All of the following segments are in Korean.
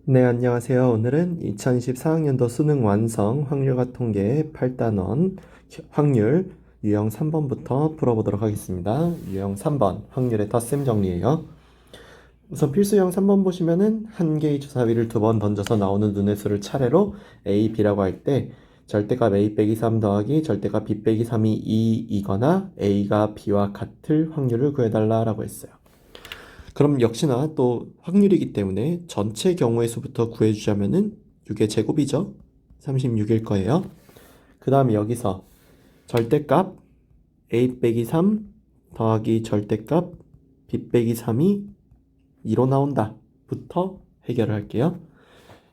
네, 안녕하세요. 오늘은 2024학년도 수능 완성 확률과 통계 8단원 확률 유형 3번부터 풀어보도록 하겠습니다. 유형 3번 확률의 덧셈 정리예요. 우선 필수형 3번 보시면은 한 개의 주사위를 두 번 던져서 나오는 눈의 수를 차례로 A, B라고 할 때 절대값 A 빼기 3 더하기 절대값 B 빼기 3이 2이거나 A가 B와 같을 확률을 구해달라고 했어요. 그럼 역시나 또 확률이기 때문에 전체 경우의 수부터 구해주자면은 6의 제곱이죠. 36일 거예요. 그 다음에 여기서 절대값 a 빼기 3 더하기 절대값 b 빼기 3이 2로 나온다 부터 해결을 할게요.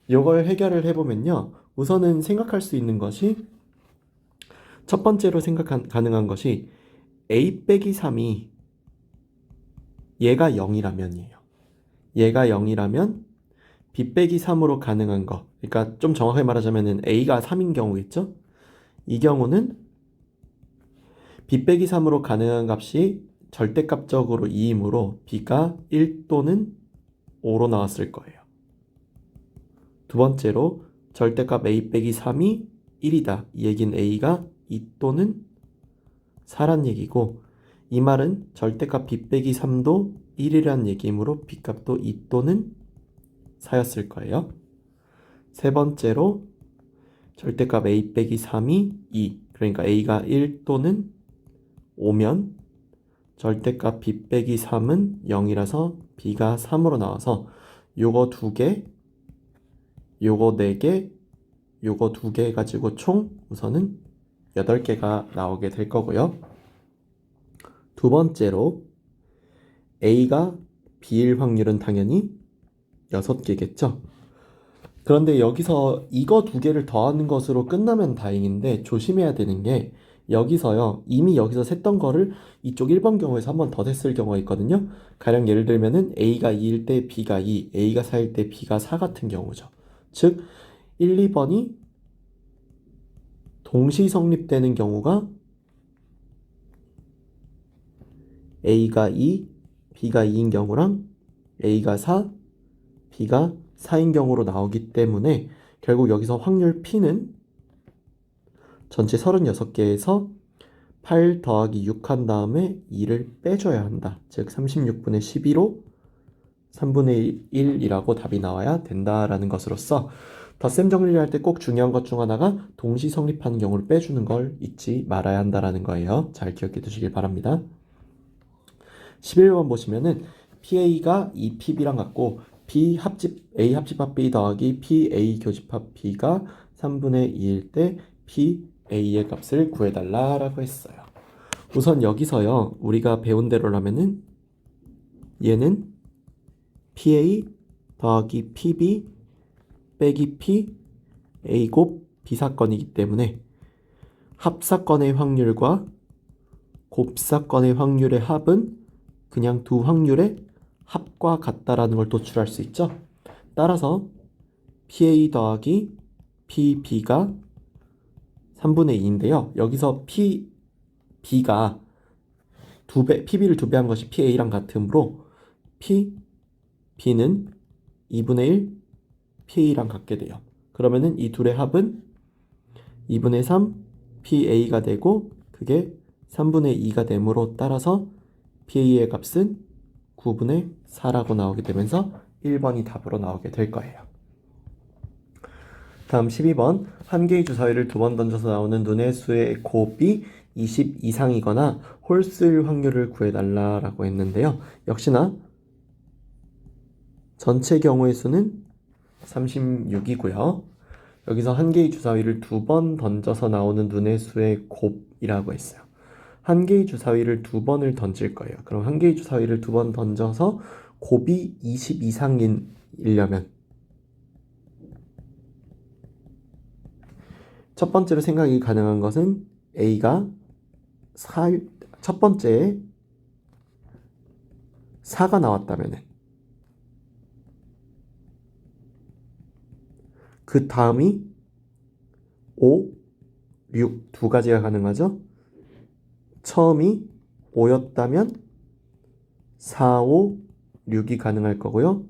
이걸 해결을 해보면요. 우선은 생각할 수 있는 것이 첫 번째로 가능한 것이 a 빼기 3이 얘가 0이라면이에요. 얘가 0이라면 b 빼기 3으로 가능한 거, 그러니까 좀 정확하게 말하자면 a가 3인 경우겠죠? 이 경우는 b 빼기 3으로 가능한 값이 절대값적으로 2이므로 b가 1 또는 5로 나왔을 거예요. 두 번째로 절대값 a 빼기 3이 1이다. 이 얘기는 a가 2 또는 4란 얘기고, 이 말은 절대값 b 빼기 3도 1이란 얘기이므로 b값도 2 또는 4였을 거예요. 세 번째로 절대값 a 빼기 3이 2, 그러니까 a가 1 또는 5면 절대값 b 빼기 3은 0이라서 b가 3으로 나와서 요거 2개, 요거 4개, 요거 2개 해가지고 총 우선은 8개가 나오게 될 거고요. 두 번째로 a가 b일 확률은 당연히 6개겠죠. 그런데 여기서 이거 2개를 더하는 것으로 끝나면 다행인데 조심해야 되는 게 여기서요. 이미 여기서 셌던 거를 이쪽 1번 경우에서 한 번 더 셌을 경우가 있거든요. 가령 예를 들면은 A가 2일 때 B가 2, A가 4일 때 B가 4 같은 경우죠. 즉 1, 2번이 동시 성립되는 경우가 A가 2, B가 2인 경우랑 A가 4, B가 4인 경우로 나오기 때문에 결국 여기서 확률 P는 전체 36개에서 8 더하기 6 한 다음에 2를 빼줘야 한다. 즉 36분의 12로 3분의 1이라고 답이 나와야 된다라는 것으로서 덧셈 정리를 할 때 꼭 중요한 것 중 하나가 동시 성립하는 경우를 빼주는 걸 잊지 말아야 한다라는 거예요. 잘 기억해 두시길 바랍니다. 11번 보시면은 PA가 2PB랑 같고 B 합집 A 합집합 B 더하기 PA 교집합 B가 3분의 2일 때 PA의 값을 구해달라라고 했어요. 우선 여기서요. 우리가 배운 대로라면은 얘는 PA 더하기 PB 빼기 P A 곱 B 사건이기 때문에 합사건의 확률과 곱사건의 확률의 합은 그냥 두 확률의 합과 같다라는 걸 도출할 수 있죠. 따라서 PA 더하기 PB가 3분의 2인데요. 여기서 PB가 PB를 2배 한 것이 PA랑 같으므로 B는 2분의 1 PA랑 같게 돼요. 그러면은 이 둘의 합은 2분의 3 PA가 되고 그게 3분의 2가 되므로 따라서 PA의 값은 9분의 4라고 나오게 되면서 1번이 답으로 나오게 될 거예요. 다음 12번 한 개의 주사위를 두 번 던져서 나오는 눈의 수의 곱이 20 이상이거나 홀수일 확률을 구해달라고 했는데요. 역시나 전체 경우의 수는 36이고요. 여기서 한 개의 주사위를 두 번 던져서 나오는 눈의 수의 곱이라고 했어요. 한 개의 주사위를 두 번을 던질 거예요. 그럼 한 개의 주사위를 두 번 던져서 곱이 20 이상이려면 첫 번째로 생각이 가능한 것은 A가 첫 번째에 4가 나왔다면 그 다음이 5, 6 두 가지가 가능하죠. 처음이 5였다면 4, 5, 6이 가능할 거고요.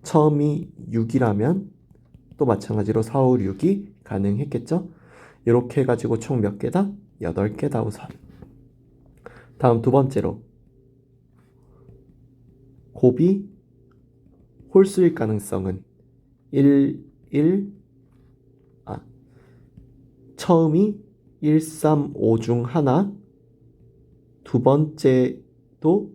처음이 6이라면 또 마찬가지로 4, 5, 6이 가능했겠죠? 이렇게 해가지고 총 몇 개다? 8개다 우선. 다음 두 번째로 곱이 홀수일 가능성은 1, 처음이 1, 3, 5 중 하나, 두 번째도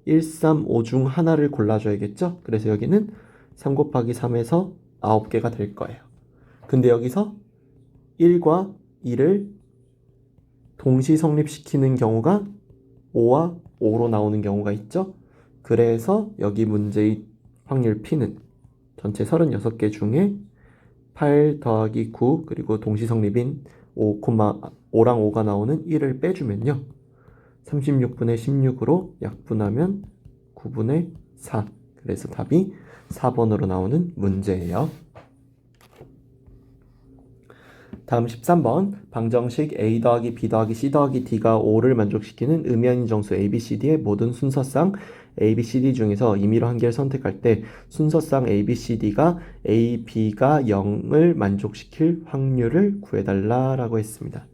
1, 3, 5 중 하나를 골라줘야겠죠? 그래서 여기는 3 곱하기 3에서 9개가 될 거예요. 근데 여기서 1과 2를 동시 성립시키는 경우가 5와 5로 나오는 경우가 있죠? 그래서 여기 문제의 확률 P는 전체 36개 중에 8 더하기 9 그리고 동시 성립인 5랑 5가 나오는 1을 빼주면요. 36분의 16으로 약분하면 9분의 4. 그래서 답이 4번으로 나오는 문제예요. 다음 13번 방정식 a 더하기 b 더하기 c 더하기 d가 5를 만족시키는 의미아닌 정수 a, b, c, d의 모든 순서상 a, b, c, d 중에서 임의로 한 개를 선택할 때 순서상 a, b, c, d가 a, b가 0을 만족시킬 확률을 구해달라라고 했습니다.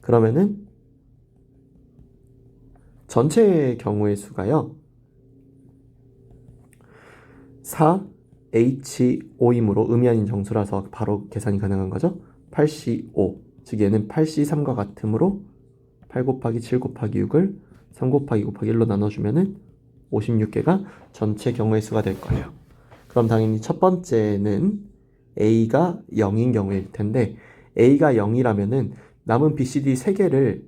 그러면은 전체 경우의 수가요. 4, h, 5이므로 의미아닌 정수라서 바로 계산이 가능한 거죠. 8c, 5, 즉 얘는 8c, 3과 같으므로 8 곱하기 7 곱하기 6을 3 곱하기 곱하기 1로 나눠주면은 56개가 전체 경우의 수가 될 거예요. 그럼 당연히 첫 번째는 A가 0인 경우일 텐데 A가 0이라면은 남은 B, C, D 3개를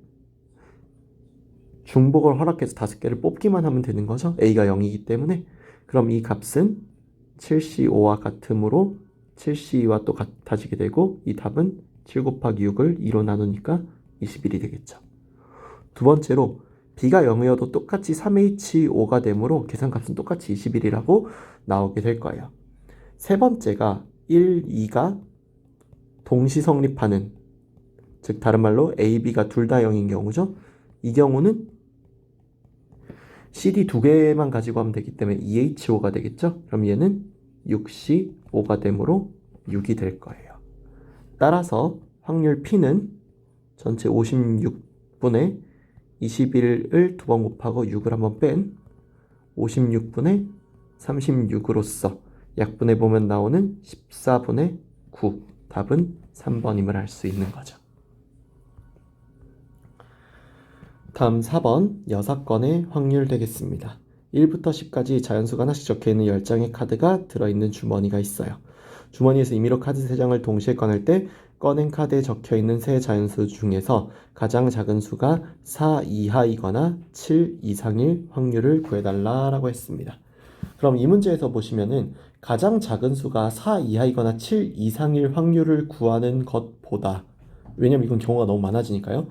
중복을 허락해서 5개를 뽑기만 하면 되는 거죠. A가 0이기 때문에. 그럼 이 값은 7C5와 같으므로 7C2와 또 같아지게 되고 이 답은 7 곱하기 6을 2로 나누니까 21이 되겠죠. 두 번째로 B가 0이어도 똑같이 3H5가 되므로 계산값은 똑같이 21이라고 나오게 될 거예요. 세 번째가 1, 2가 동시 성립하는, 즉 다른 말로 A, B가 둘 다 0인 경우죠. 이 경우는 CD 2개만 가지고 하면 되기 때문에 2H5가 되겠죠. 그럼 얘는 6C5가 되므로 6이 될 거예요. 따라서 확률 P는 전체 56분의 21을 두 번 곱하고 6을 한번 뺀 56분의 36으로서 약분해보면 나오는 14분의 9. 답은 3번임을 알 수 있는 거죠. 다음 4번 6건의 확률 되겠습니다. 1부터 10까지 자연수가 하나씩 적혀있는 10장의 카드가 들어있는 주머니가 있어요. 주머니에서 임의로 카드 3장을 동시에 꺼낼 때 꺼낸 카드에 적혀있는 세 자연수 중에서 가장 작은 수가 4 이하이거나 7 이상일 확률을 구해달라고 했습니다. 그럼 이 문제에서 보시면은 가장 작은 수가 4 이하이거나 7 이상일 확률을 구하는 것보다, 왜냐면 이건 경우가 너무 많아지니까요.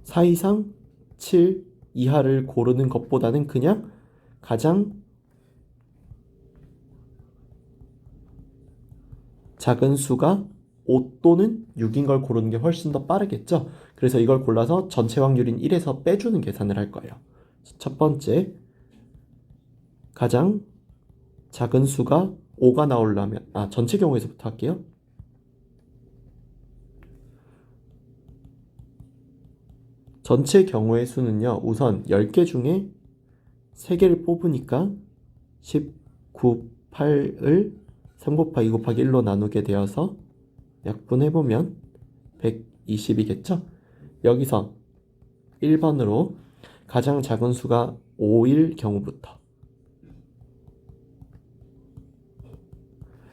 4 이상 7 이하를 고르는 것보다는 그냥 가장 작은 수가 5 또는 6인 걸 고르는 게 훨씬 더 빠르겠죠. 그래서 이걸 골라서 전체 확률인 1에서 빼주는 계산을 할 거예요. 첫 번째, 가장 작은 수가 5가 나오려면, 전체 경우에서부터 할게요. 전체 경우의 수는요, 우선 10개 중에 3개를 뽑으니까 19, 8을 3 곱하기 2 곱하기 1로 나누게 되어서 약분해보면 120이겠죠? 여기서 1번으로 가장 작은 수가 5일 경우부터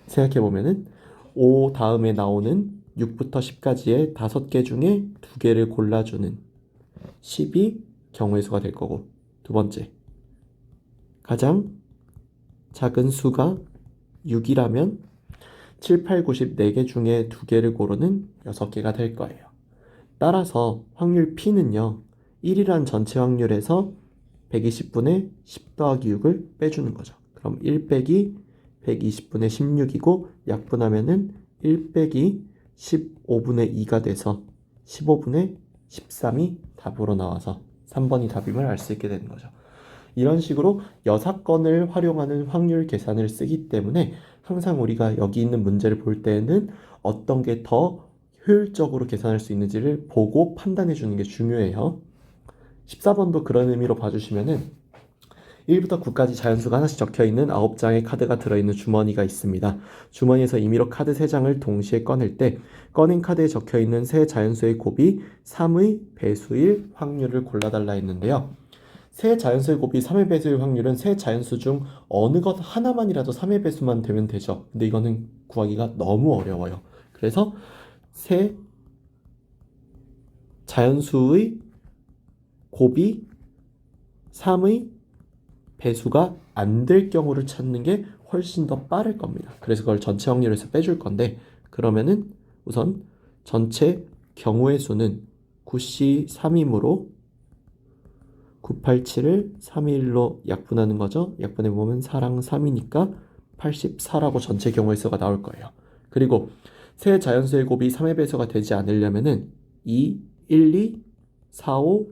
생각해보면은 5 다음에 나오는 6부터 10까지의 5개 중에 2개를 골라주는 10이 경우의 수가 될 거고, 두 번째, 가장 작은 수가 6이라면 7, 8, 90 4개 중에 2개를 고르는 6개가 될 거예요. 따라서 확률 P는요, 1이란 전체 확률에서 120분의 10 더하기 6을 빼주는 거죠. 그럼 1 빼기 120분의 16이고 약분하면은 1 빼기 15분의 2가 돼서 15분의 13이 답으로 나와서 3번이 답임을 알 수 있게 되는 거죠. 이런 식으로 여사건을 활용하는 확률 계산을 쓰기 때문에 항상 우리가 여기 있는 문제를 볼 때는 어떤 게 더 효율적으로 계산할 수 있는지를 보고 판단해 주는 게 중요해요. 14번도 그런 의미로 봐주시면은 1부터 9까지 자연수가 하나씩 적혀있는 9장의 카드가 들어있는 주머니가 있습니다. 주머니에서 임의로 카드 3장을 동시에 꺼낼 때 꺼낸 카드에 적혀있는 세 자연수의 곱이 3의 배수일 확률을 골라달라 했는데요. 세 자연수의 곱이 3의 배수일 확률은 세 자연수 중 어느 것 하나만이라도 3의 배수만 되면 되죠. 근데 이거는 구하기가 너무 어려워요. 그래서 세 자연수의 곱이 3의 배수가 안 될 경우를 찾는 게 훨씬 더 빠를 겁니다. 그래서 그걸 전체 확률에서 빼줄 건데, 그러면은 우선 전체 경우의 수는 9C 3이므로 987을 3일로 약분하는 거죠. 약분해보면 4랑 3이니까 84라고 전체 경우의 수가 나올 거예요. 그리고 세 자연수의 곱이 3의 배수가 되지 않으려면은 2, 1, 2, 4, 5,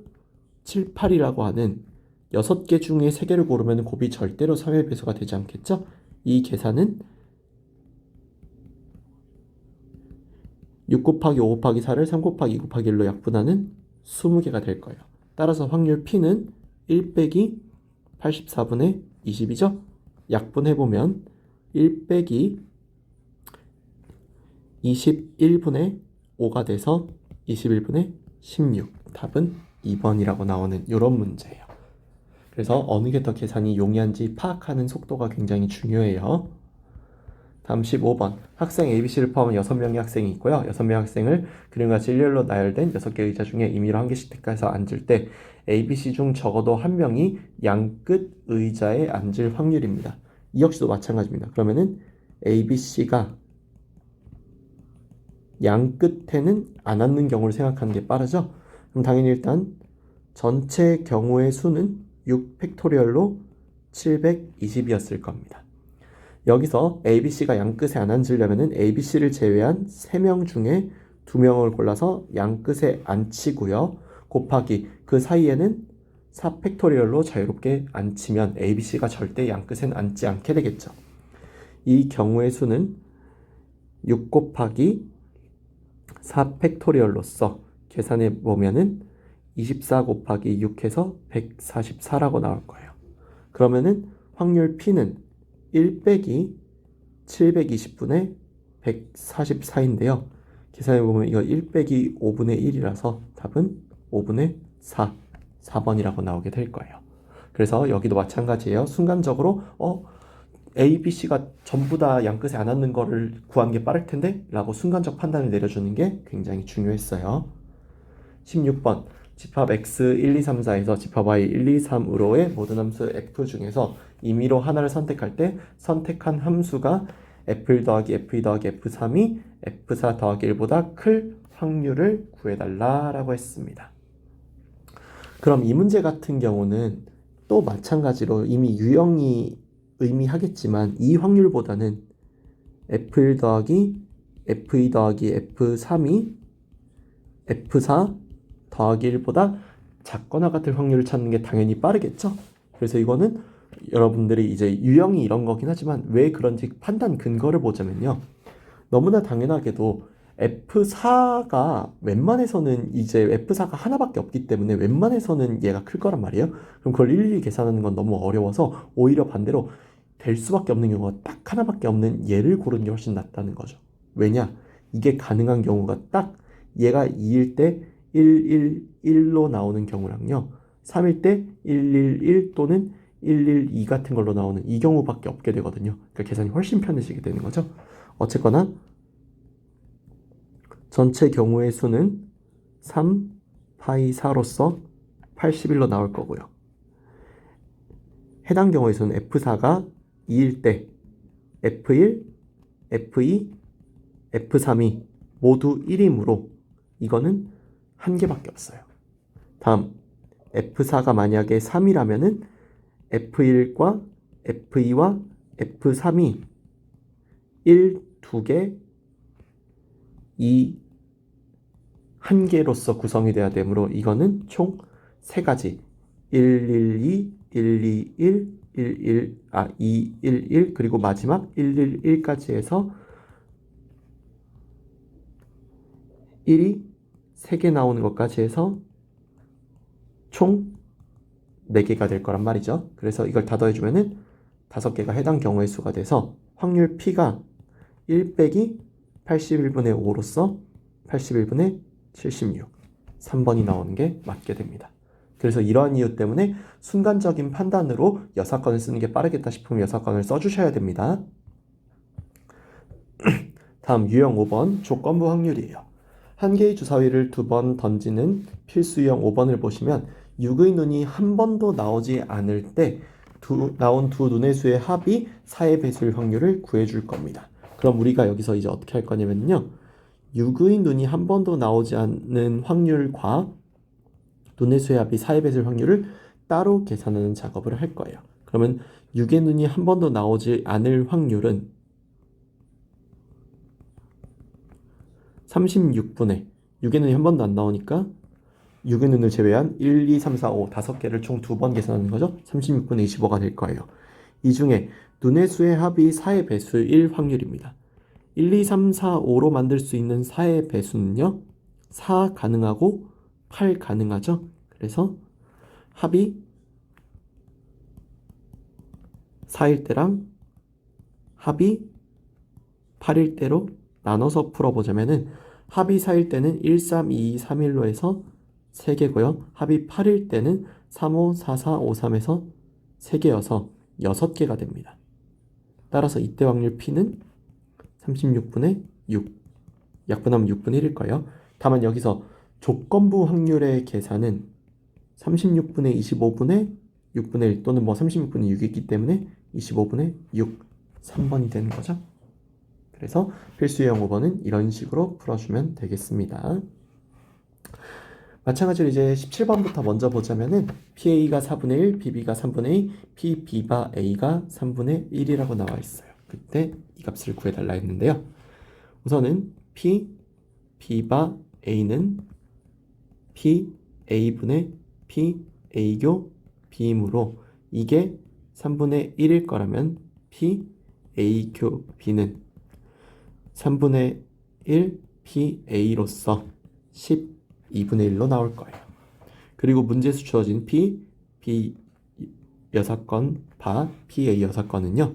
7, 8이라고 하는 6개 중에 3개를 고르면 곱이 절대로 3의 배수가 되지 않겠죠? 이 계산은 6 곱하기 5 곱하기 4를 3 곱하기 2 곱하기 1로 약분하는 20개가 될 거예요. 따라서 확률 P는 1 빼기 84분의 20이죠? 약분해보면 1 빼기 21분의 5가 돼서 21분의 16. 답은 2번이라고 나오는 이런 문제예요. 그래서 어느 게 더 계산이 용이한지 파악하는 속도가 굉장히 중요해요. 다음 15번. 학생 ABC를 포함한 6명의 학생이 있고요. 6명의 학생을 그림과 같이 일렬로 나열된 6개의 의자 중에 임의로 한 개씩 택해서 앉을 때 ABC 중 적어도 한 명이 양끝 의자에 앉을 확률입니다. 이 역시도 마찬가지입니다. 그러면은 ABC가 양끝에는 안 앉는 경우를 생각하는 게 빠르죠? 그럼 당연히 일단 전체 경우의 수는 6 팩토리얼로 720이었을 겁니다. 여기서 ABC가 양끝에 안 앉으려면 ABC를 제외한 3명 중에 2명을 골라서 양끝에 앉히고요. 곱하기 그 사이에는 4 팩토리얼로 자유롭게 앉히면 ABC가 절대 양끝엔 앉지 않게 되겠죠. 이 경우의 수는 6 곱하기 4 팩토리얼로서 계산해 보면은 24 곱하기 6 해서 144라고 나올 거예요. 그러면은 확률 P는 1 빼기 720분의 144인데요. 계산해보면 이거 1 빼기 5분의 1이라서 답은 5분의 4, 4번이라고 나오게 될 거예요. 그래서 여기도 마찬가지예요. 순간적으로 A, B, C가 전부 다 양끝에 안 앉는 거를 구하는 게 빠를 텐데 라고 순간적 판단을 내려주는 게 굉장히 중요했어요. 16번. 집합 x 1, 2, 3, 4에서 집합 y 1, 2, 3으로의 모든 함수 f 중에서 임의로 하나를 선택할 때 선택한 함수가 f1 더하기 f2 더하기 f3이 f4 더하기 1보다 클 확률을 구해달라라고 했습니다. 그럼 이 문제 같은 경우는 또 마찬가지로 이미 유형이 의미하겠지만 이 확률보다는 f1 더하기 f2 더하기 f3이 f4 더하기 1보다 작거나 같을 확률을 찾는 게 당연히 빠르겠죠? 그래서 이거는 여러분들이 이제 유형이 이런 거긴 하지만 왜 그런지 판단 근거를 보자면요. 너무나 당연하게도 F4가 웬만해서는 이제 F4가 하나밖에 없기 때문에 웬만해서는 얘가 클 거란 말이에요. 그럼 그걸 일일이 계산하는 건 너무 어려워서 오히려 반대로 될 수밖에 없는 경우가 딱 하나밖에 없는 얘를 고르는 게 훨씬 낫다는 거죠. 왜냐? 이게 가능한 경우가 딱 얘가 2일 때 111로 나오는 경우랑요. 3일 때 111 또는 112 같은 걸로 나오는 이 경우밖에 없게 되거든요. 그러니까 계산이 훨씬 편해지게 되는 거죠. 어쨌거나 전체 경우의 수는 3 파이 4로서 81로 나올 거고요. 해당 경우의 수는 F4가 2일 때 F1, F2, F3이 모두 1이므로 이거는 한 개밖에 없어요. 다음 F4가 만약에 3이라면은 F1과 F2와 F3이 1, 2개, 2, 1개로서 구성이 돼야 되므로 이거는 총 3가지 112, 121, 211, 그리고 마지막 111까지 해서 1이 3개 나오는 것까지 해서 총 4개가 될 거란 말이죠. 그래서 이걸 다 더해주면은 5개가 해당 경우의 수가 돼서 확률 P가 1 빼기 81분의 5로서 81분의 76, 3번이 나오는 게 맞게 됩니다. 그래서 이러한 이유 때문에 순간적인 판단으로 여사건을 쓰는 게 빠르겠다 싶으면 여사건을 써주셔야 됩니다. 다음 유형 5번 조건부 확률이에요. 한 개의 주사위를 2번 던지는 필수 유형 5번을 보시면 6의 눈이 한 번도 나오지 않을 때 나온 두 눈의 수의 합이 4의 배수일 확률을 구해줄 겁니다. 그럼 우리가 여기서 이제 어떻게 할 거냐면요. 6의 눈이 한 번도 나오지 않는 확률과 눈의 수의 합이 4의 배수일 확률을 따로 계산하는 작업을 할 거예요. 그러면 6의 눈이 한 번도 나오지 않을 확률은 36분의 6의 눈이 한 번도 안 나오니까 6의 눈을 제외한 1, 2, 3, 4, 5 5개를 총 2번 계산하는 거죠. 36분의 25가 될 거예요. 이 중에 눈의 수의 합이 4의 배수일 확률입니다. 1, 2, 3, 4, 5로 만들 수 있는 4의 배수는요. 4 가능하고 8 가능하죠. 그래서 합이 4일 때랑 합이 8일 때로 나눠서 풀어보자면은 합이 4일 때는 1, 3, 2, 3, 1로 해서 3개고요. 합이 8일 때는 3, 5, 4, 4, 5, 3에서 3개여서 6개가 됩니다. 따라서 이때 확률 P는 36분의 6, 약분하면 6분의 1일 거예요. 다만 여기서 조건부 확률의 계산은 36분의 25분의 6분의 1 또는 뭐 36분의 6이기 때문에 25분의 6, 3번이 되는 거죠. 그래서 필수 유형 5번은 이런 식으로 풀어주면 되겠습니다. 마찬가지로 이제 17번부터 먼저 보자면은 PA가 4분의 1, BB가 3분의 2, PB바 A가 3분의 1이라고 나와 있어요. 그때 이 값을 구해달라 했는데요. 우선은 B바 A는 PA분의 PA교 B이므로 이게 3분의 1일 거라면 PA교 B는 3분의 1 PA로서 12분의 1로 나올 거예요. 그리고 문제에서 주어진 B 6건 바 PA 6건은요.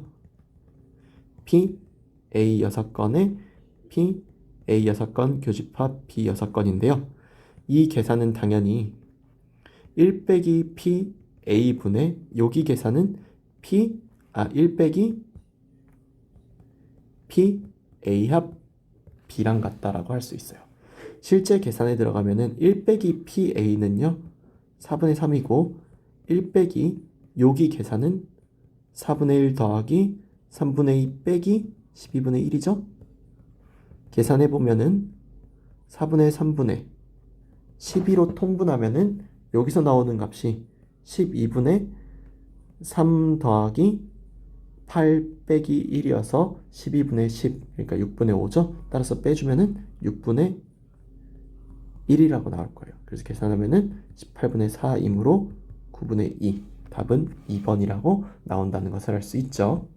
PA 6건에 PA 6건 교집합 B 6건인데요. 이 계산은 당연히 1 빼기 PA분의 여기 계산은 1 빼기 PA합 B랑 같다라고 할 수 있어요. 실제 계산에 들어가면은 1 빼기 PA는요 4분의 3이고 1 빼기 여기 계산은 4분의 1 더하기 3분의 2 빼기 12분의 1이죠. 계산해보면은 4분의 3분의 12로 통분하면은 여기서 나오는 값이 12분의 3 더하기 8 빼기 1이어서 12분의 10, 그러니까 6분의 5죠. 따라서 빼주면은 6분의 1이라고 나올 거예요. 그래서 계산하면은 18분의 4이므로 9분의 2, 답은 2번이라고 나온다는 것을 알 수 있죠.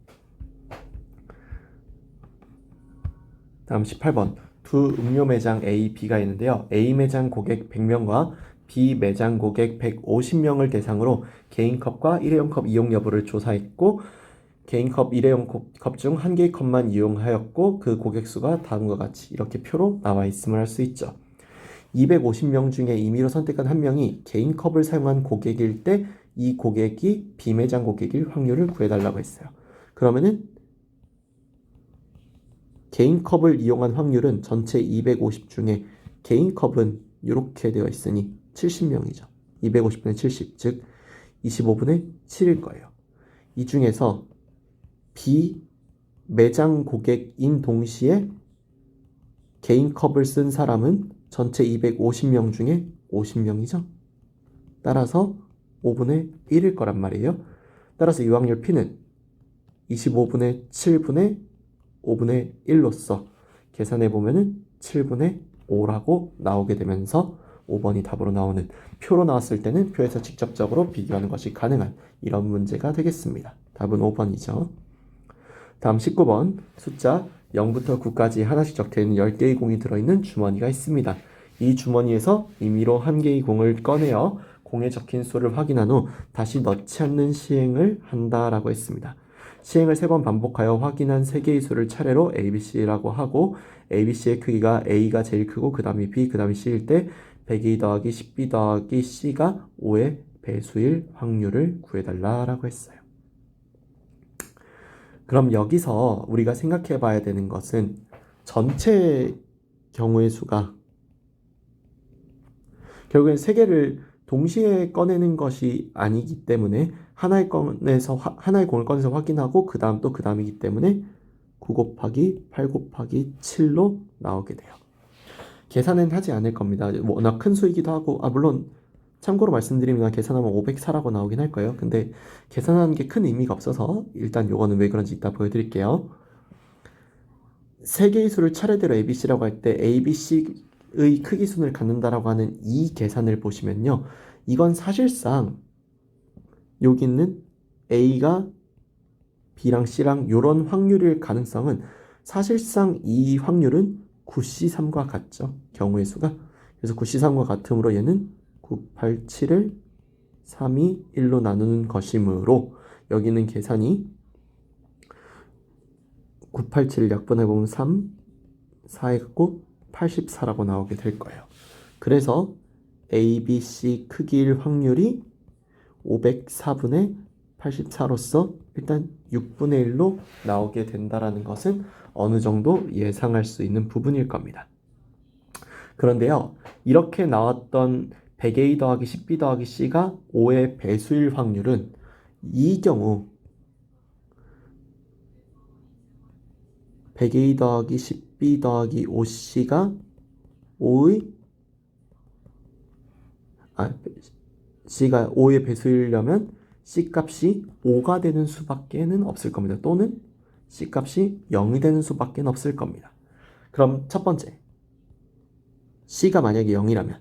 다음 18번. 두 음료 매장 A, B가 있는데요. A 매장 고객 100명과 B 매장 고객 150명을 대상으로 개인컵과 일회용 컵 이용 여부를 조사했고 개인컵, 일회용 컵 중 한 개의 컵만 이용하였고 그 고객 수가 다음과 같이 이렇게 표로 나와 있음을 알 수 있죠. 250명 중에 임의로 선택한 한 명이 개인 컵을 사용한 고객일 때 이 고객이 비매장 고객일 확률을 구해달라고 했어요. 그러면은 개인 컵을 이용한 확률은 전체 250 중에 개인 컵은 이렇게 되어 있으니 70명이죠. 250분의 70, 즉 25분의 7일 거예요. 이 중에서 비매장 고객인 동시에 개인 컵을 쓴 사람은 전체 250명 중에 50명이죠. 따라서 5분의 1일 거란 말이에요. 따라서 이 확률 P는 25분의 7분의 5분의 1로서 계산해보면 7분의 5라고 나오게 되면서 5번이 답으로 나오는, 표로 나왔을 때는 표에서 직접적으로 비교하는 것이 가능한 이런 문제가 되겠습니다. 답은 5번이죠. 다음 19번, 숫자 0부터 9까지 하나씩 적혀있는 10개의 공이 들어있는 주머니가 있습니다. 이 주머니에서 임의로 한 개의 공을 꺼내어 공에 적힌 수를 확인한 후 다시 넣지 않는 시행을 한다라고 했습니다. 시행을 3번 반복하여 확인한 3개의 수를 차례로 A, B, C라고 하고, A, B, C의 크기가 A가 제일 크고 그 다음이 B, 그 다음이 C일 때 100A 더하기 10B 더하기 C가 5의 배수일 확률을 구해달라고 했어요. 그럼 여기서 우리가 생각해 봐야 되는 것은 전체 경우의 수가 결국엔 3개를 동시에 꺼내는 것이 아니기 때문에 하나의 공을 꺼내서 확인하고 그 다음 또 그 다음이기 때문에 9 곱하기 8 곱하기 7로 나오게 돼요. 계산은 하지 않을 겁니다. 워낙 큰 수이기도 하고, 물론 참고로 말씀드리면 계산하면 504라고 나오긴 할 거예요. 근데 계산하는 게 큰 의미가 없어서 일단 요거는 왜 그런지 이따 보여드릴게요. 3개의 수를 차례대로 ABC라고 할 때 ABC의 크기 순을 갖는다라고 하는 이 계산을 보시면요. 이건 사실상 여기 있는 A가 B랑 C랑 요런 확률일 가능성은 사실상 이 확률은 9C3과 같죠. 경우의 수가. 그래서 9C3과 같으므로 얘는 9, 8, 7을 3, 2, 1로 나누는 것이므로 여기는 계산이 9, 8, 7을 약분해보면 3, 4 해갖고 84라고 나오게 될 거예요. 그래서 A, B, C 크기일 확률이 504분의 84로서 일단 6분의 1로 나오게 된다라는 것은 어느 정도 예상할 수 있는 부분일 겁니다. 그런데요, 이렇게 나왔던 100A 더하기 10B 더하기 C가 5의 배수일 확률은 이 경우 100A 더하기 10B 더하기 5C가 5의 C가 5의 배수이려면 C 값이 5가 되는 수밖에는 없을 겁니다. 또는 C 값이 0이 되는 수밖에 없을 겁니다. 그럼 첫 번째, C가 만약에 0이라면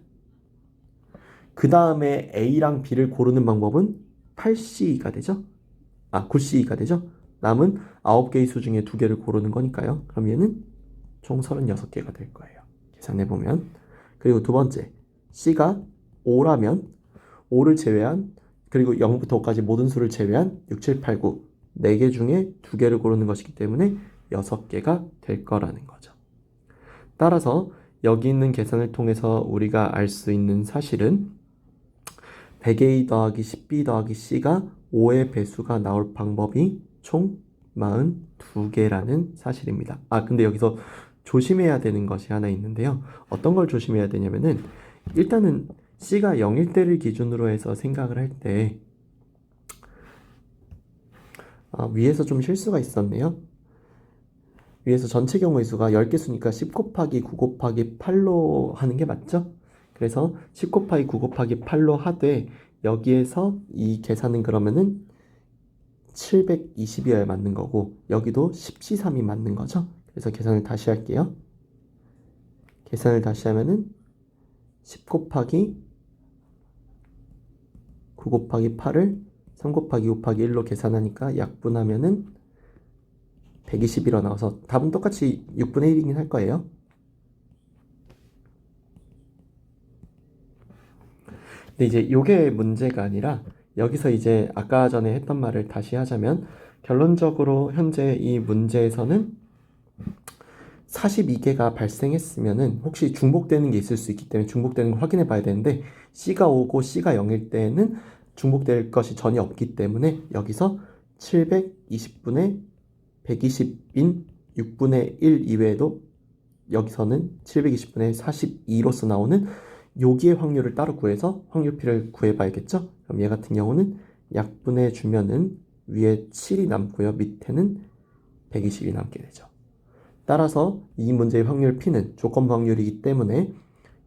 그 다음에 A랑 B를 고르는 방법은 8C가 되죠? 9C가 되죠? 남은 9개의 수 중에 2개를 고르는 거니까요. 그럼 얘는 총 36개가 될 거예요. 계산해보면. 그리고 두 번째, C가 5라면 5를 제외한, 그리고 0부터 5까지 모든 수를 제외한 6, 7, 8, 9 4개 중에 2개를 고르는 것이기 때문에 6개가 될 거라는 거죠. 따라서 여기 있는 계산을 통해서 우리가 알 수 있는 사실은 100A 더하기 10B 더하기 C가 5의 배수가 나올 방법이 총 42개라는 사실입니다. 근데 여기서 조심해야 되는 것이 하나 있는데요. 어떤 걸 조심해야 되냐면은, 일단은 C가 0일 때를 기준으로 해서 생각을 할 때 위에서 좀 실수가 있었네요. 위에서 전체 경우의 수가 10개 수니까 10 곱하기 9 곱하기 8로 하는 게 맞죠? 그래서 10 곱하기 9 곱하기 8로 하되, 여기에서 이 계산은 그러면은 720이어야 맞는 거고, 여기도 10C3이 맞는 거죠. 그래서 계산을 다시 할게요. 계산을 다시 하면은 10 곱하기 9 곱하기 8을 3 곱하기 5 곱하기 1로 계산하니까 약분하면은 120이라 나와서 답은 똑같이 6분의 1이긴 할 거예요. 근데 이제 요게 문제가 아니라, 여기서 이제 아까 전에 했던 말을 다시 하자면, 결론적으로 현재 이 문제에서는 42개가 발생했으면은 혹시 중복되는 게 있을 수 있기 때문에 중복되는 걸 확인해 봐야 되는데, C가 5고 C가 0일 때에는 중복될 것이 전혀 없기 때문에 여기서 720분의 120인 6분의 1 이외에도 여기서는 720분의 42로서 나오는 여기의 확률을 따로 구해서 확률피를 구해봐야겠죠? 그럼 얘 같은 경우는 약분해 주면은 위에 7이 남고요. 밑에는 120이 남게 되죠. 따라서 이 문제의 확률피는 조건부 확률이기 때문에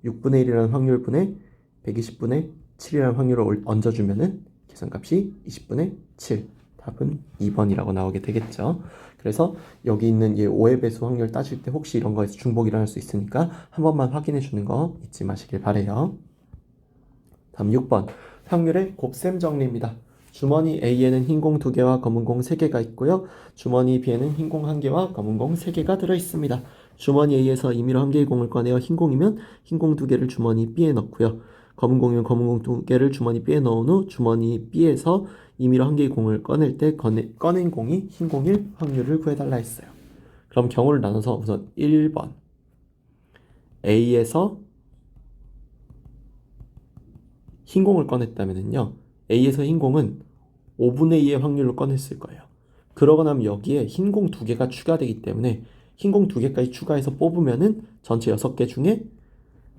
6분의 1이라는 확률분에 120분의 7이라는 확률을 얹어주면은 계산값이 20분의 7. 답은 2번이라고 나오게 되겠죠. 그래서 여기 있는 이 5의 배수 확률 따질 때 혹시 이런 거에서 중복이 일어날 수 있으니까 한 번만 확인해 주는 거 잊지 마시길 바래요. 다음 6번 확률의 곱셈 정리입니다. 주머니 A에는 흰 공 2개와 검은 공 3개가 있고요. 주머니 B에는 흰 공 1개와 검은 공 3개가 들어있습니다. 주머니 A에서 임의로 1개의 공을 꺼내어 흰 공이면 흰 공 2개를 주머니 B에 넣고요. 검은 공이면 검은 공 2개를 주머니 B에 넣은 후 주머니 B에서 임의로 1개의 공을 꺼낼 때 꺼낸 공이 흰 공일 확률을 구해달라 했어요. 그럼 경우를 나눠서 우선 1번 A에서 흰 공을 꺼냈다면요. A에서 흰 공은 5분의 2의 확률로 꺼냈을 거예요. 그러고 나면 여기에 흰 공 2개가 추가되기 때문에 흰 공 2개까지 추가해서 뽑으면은 전체 6개 중에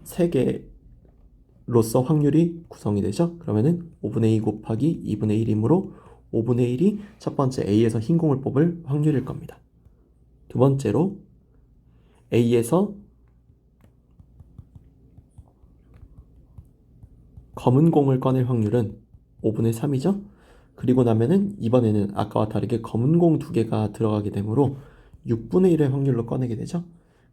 3개로서 확률이 구성이 되죠. 그러면은 5분의 2 곱하기 2분의 1이므로 5분의 1이 첫 번째 A에서 흰 공을 뽑을 확률일 겁니다. 두 번째로 A에서 검은 공을 꺼낼 확률은 5분의 3이죠. 그리고 나면은 이번에는 아까와 다르게 검은 공 2개가 들어가게 되므로 6분의 1의 확률로 꺼내게 되죠.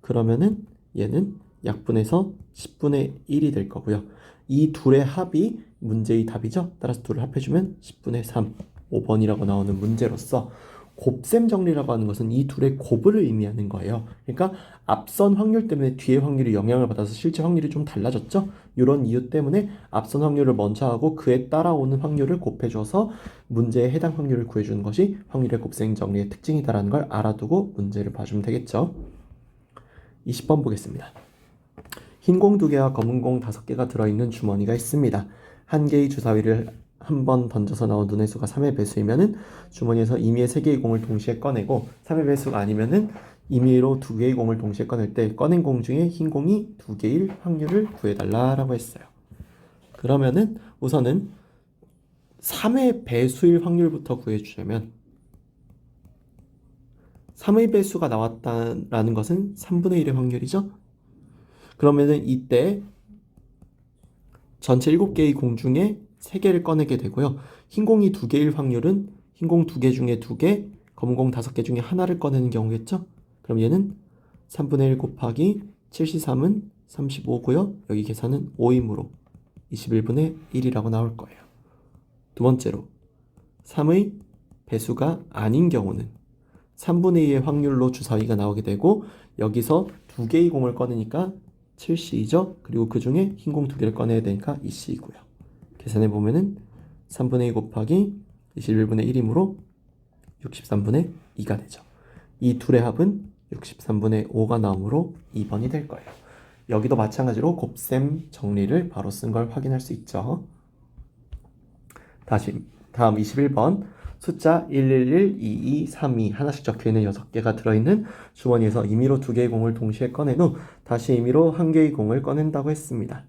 그러면은 얘는 약분해서 10분의 1이 될 거고요. 이 둘의 합이 문제의 답이죠. 따라서 둘을 합해주면 10분의 3, 5번이라고 나오는 문제로서 곱셈 정리라고 하는 것은 이 둘의 곱을 의미하는 거예요. 그러니까 앞선 확률 때문에 뒤의 확률이 영향을 받아서 실제 확률이 좀 달라졌죠. 이런 이유 때문에 앞선 확률을 먼저 하고 그에 따라오는 확률을 곱해줘서 문제에 해당 확률을 구해주는 것이 확률의 곱셈 정리의 특징이다라는 걸 알아두고 문제를 봐주면 되겠죠. 20번 보겠습니다. 흰 공 2개와 검은 공 5개가 들어있는 주머니가 있습니다. 한 개의 주사위를 한 번 던져서 나온 눈의 수가 3의 배수이면은 주머니에서 임의의 3개의 공을 동시에 꺼내고 3의 배수가 아니면은 임의로 2개의 공을 동시에 꺼낼 때 꺼낸 공 중에 흰 공이 2개일 확률을 구해달라라고 했어요. 그러면은 우선은 3의 배수일 확률부터 구해주자면 3의 배수가 나왔다라는 것은 3분의 1의 확률이죠. 그러면은 이때 전체 7개의 공 중에 3개를 꺼내게 되고요. 흰 공이 2개일 확률은 흰 공 2개 중에 2개, 검은 공 5개 중에 하나를 꺼내는 경우겠죠? 그럼 얘는 3분의 1 곱하기 7C3은 35고요. 여기 계산은 5이므로 21분의 1이라고 나올 거예요. 두 번째로 3의 배수가 아닌 경우는 3분의 2의 확률로 주사위가 나오게 되고 여기서 2개의 공을 꺼내니까 7C이죠. 그리고 그 중에 흰 공 2개를 꺼내야 되니까 2C이고요. 계산해보면은 3분의 2 곱하기 21분의 1이므로 63분의 2가 되죠. 이 둘의 합은 63분의 5가 나오므로 2번이 될 거예요. 여기도 마찬가지로 곱셈 정리를 바로 쓴 걸 확인할 수 있죠. 다음 21번 숫자 111, 22, 32 하나씩 적혀있는 6개가 들어있는 주머니에서 임의로 2개의 공을 동시에 꺼낸 후 다시 임의로 1개의 공을 꺼낸다고 했습니다.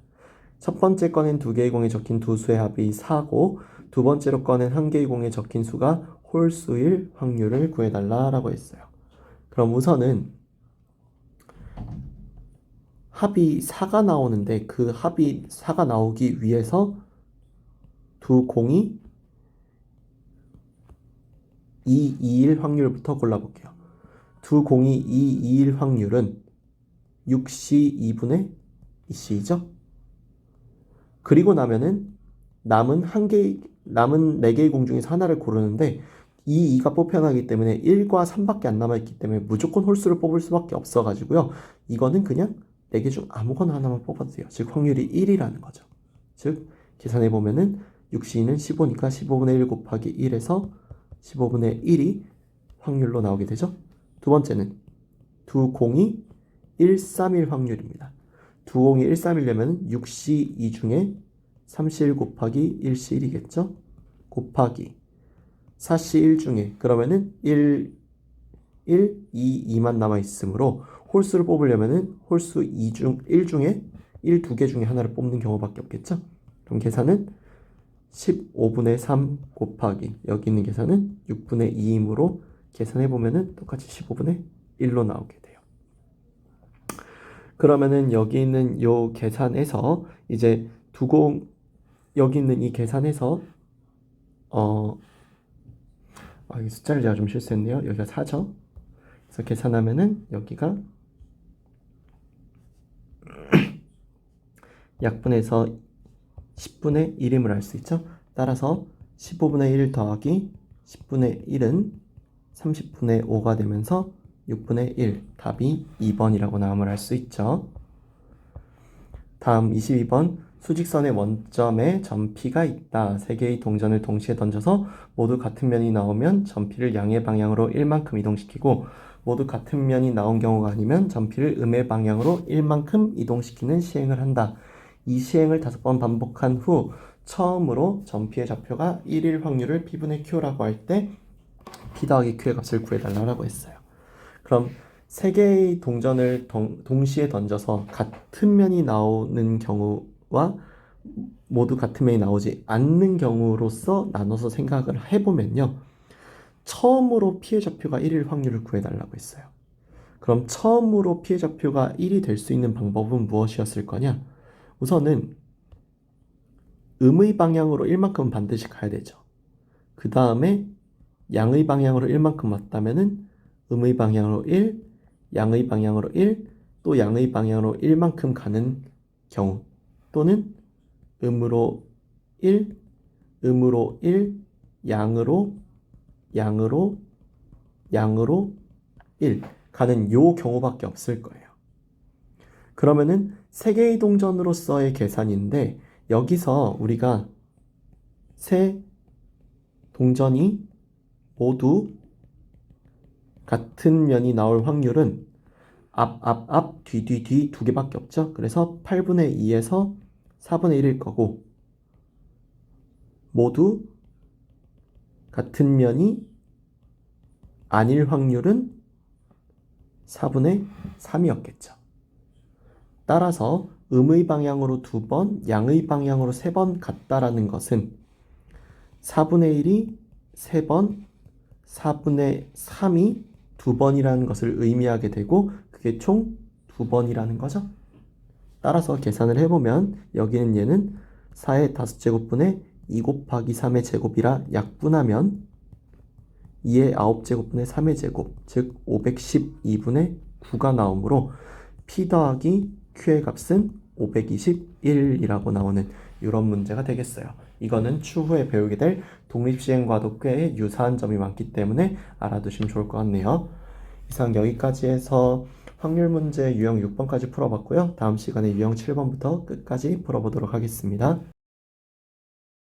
첫 번째 꺼낸 2개의 공에 적힌 두 수의 합이 4고 두 번째로 꺼낸 1개의 공에 적힌 수가 홀수일 확률을 구해달라라고 했어요. 그럼 우선은 합이 4가 나오는데 그 합이 4가 나오기 위해서 두 공이 2, 2일 확률부터 골라볼게요. 두 공이 2, 2일 확률은 6C 2분의 2C죠? 그리고 나면은 남은 4개의 공 중에서 하나를 고르는데 이 2가 뽑혀나기 때문에 1과 3밖에 안 남아있기 때문에 무조건 홀수를 뽑을 수밖에 없어가지고요. 이거는 그냥 4개 중 아무거나 하나만 뽑아도 돼요. 즉 확률이 1이라는 거죠. 즉 계산해보면은 6C는 15니까 15분의 1 곱하기 1에서 15분의 1이 확률로 나오게 되죠. 두 번째는 두 공이 131 확률입니다. 두 공이 131려면 6C2 중에 3C1 곱하기 1C1이겠죠? 곱하기 4C1 중에 그러면은 1, 2, 2만 남아있으므로 홀수를 뽑으려면은 홀수 1 중에 2개 중에 하나를 뽑는 경우밖에 없겠죠? 그럼 계산은 15분의 3 곱하기 여기 있는 계산은 6분의 2이므로 계산해보면은 똑같이 15분의 1로 나오게 돼요. 그러면은 여기 있는 요 계산에서 이제 여기 있는 이 계산에서 이 숫자를 제가 좀 실수했네요. 여기가 4죠. 그래서 계산하면은 여기가 약분해서 10분의 1임을 알 수 있죠. 따라서 15분의 1 더하기 10분의 1은 30분의 5가 되면서 6분의 1, 답이 2번이라고 나옴을 알 수 있죠. 다음 22번, 수직선의 원점에 점P가 있다. 세 개의 동전을 동시에 던져서 모두 같은 면이 나오면 점P를 양의 방향으로 1만큼 이동시키고 모두 같은 면이 나온 경우가 아니면 점P를 음의 방향으로 1만큼 이동시키는 시행을 한다. 이 시행을 5번 반복한 후 처음으로 점P의 좌표가 1일 확률을 P분의 Q라고 할 때 P 더하기 Q의 값을 구해달라고 했어요. 그럼 세 개의 동전을 동시에 던져서 같은 면이 나오는 경우와 모두 같은 면이 나오지 않는 경우로서 나눠서 생각을 해보면요. 처음으로 P의 좌표가 1일 확률을 구해달라고 했어요. 그럼 처음으로 P의 좌표가 1이 될 수 있는 방법은 무엇이었을 거냐? 우선은 음의 방향으로 1만큼은 반드시 가야 되죠. 그 다음에 양의 방향으로 1만큼 왔다면은 음의 방향으로 1, 양의 방향으로 1, 또 양의 방향으로 1만큼 가는 경우 또는 음으로 1, 음으로 1, 양으로 1 가는 요 경우밖에 없을 거예요. 그러면은 세 개의 동전으로서의 계산인데 여기서 우리가 세 동전이 모두 같은 면이 나올 확률은 앞, 뒤 두 개밖에 없죠. 그래서 8분의 2에서 4분의 1일 거고 모두 같은 면이 아닐 확률은 4분의 3이었겠죠. 따라서 음의 방향으로 2번, 양의 방향으로 3번 같다라는 것은 4분의 1이 3번, 4분의 3이 2번이라는 것을 의미하게 되고 그게 총 2번이라는 거죠. 따라서 계산을 해보면 여기는 얘는 4의 5제곱분의 2 곱하기 3의 제곱이라 약분하면 2의 9제곱분의 3의 제곱, 즉 512분의 9가 나오므로 P 더하기 Q의 값은 521이라고 나오는 이런 문제가 되겠어요. 이거는 추후에 배우게 될 독립시행과도 꽤 유사한 점이 많기 때문에 알아두시면 좋을 것 같네요. 이상 여기까지 해서 확률 문제 유형 6번까지 풀어봤고요. 다음 시간에 유형 7번부터 끝까지 풀어보도록 하겠습니다.